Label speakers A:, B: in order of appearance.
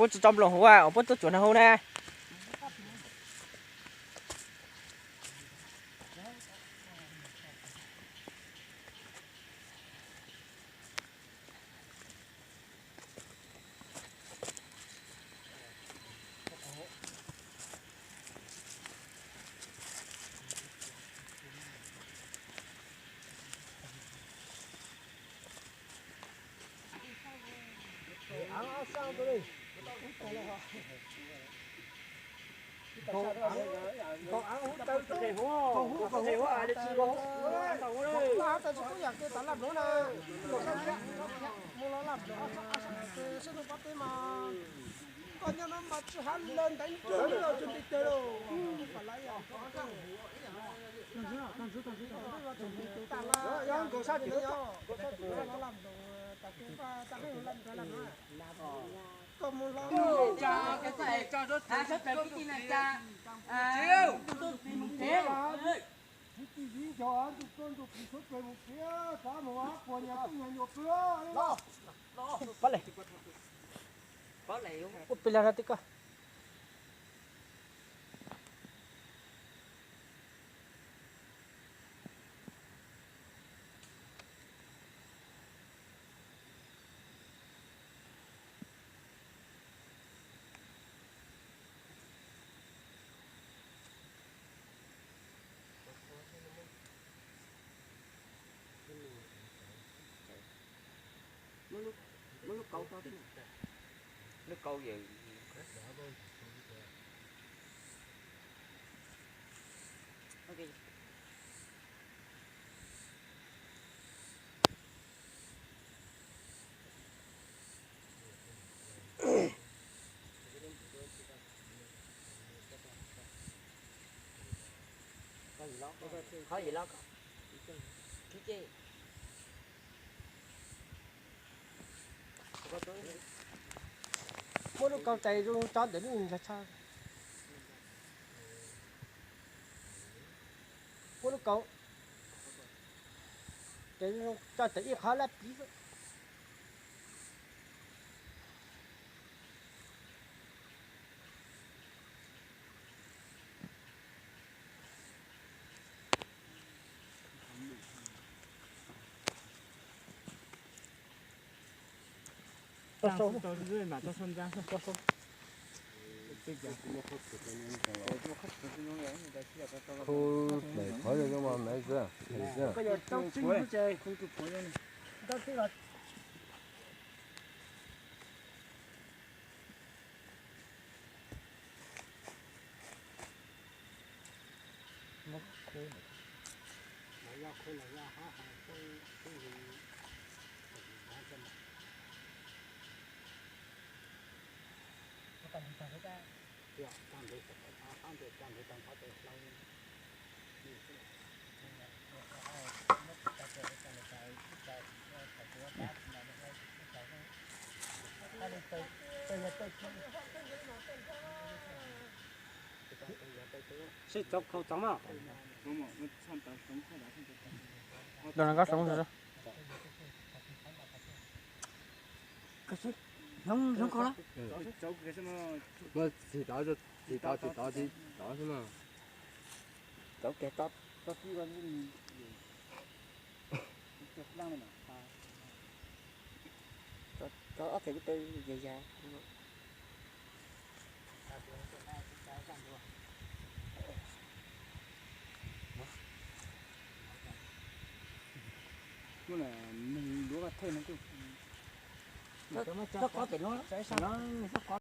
A: bút trong lòng hoa bút chuẩn hậu nè
B: sang tôi đi. Còn ăn hút tới cái hố. Còn hút còn hút à để chi hố. Là tại saoอยากcái tán làm nữa nè. Mua nó làm nữa. Cái sẽ nó bắt tới mà. Còn nhà nó mà hắn lên đánh trứng rồi chuẩn bị tới đâu. Phải lấy à. Tàng là yang cổ sa thì nó làm đồ ta cái làm cái làm nữa. Còn một lon
C: cho cái này cho rốt cái tin này cha chiêu chiêu
B: gì cho ăn con tụi xuất về một phía cá mỏ của nhà tôi nhà nhiều phía đó
A: bắt lại
C: có lệ không
A: út pila ra tika
C: lúc câu to thế nước câu gì ok có gì lo cái gì
A: mỗi lúc câu tay luôn cho đến là sao mỗi lúc câu để cho tới khó là tí
B: cho sâu cho rơi mà cho sâu ra cho sâu
D: khu để khỏi được cái món này chưa thấy chưa
B: bây giờ trong sinh của chơi không chụp phối này đó thế là
A: sẽ chọc khẩu trắng à
B: Đó
A: là có sống rồi
C: không có đó
D: nó chỉ đào chứ mà
C: chỗ kẹt tốt tốt chứ con có ốc thì cái tư dài dài
B: nó là mình đũa thêm nó cứ
C: nó có tiền nó có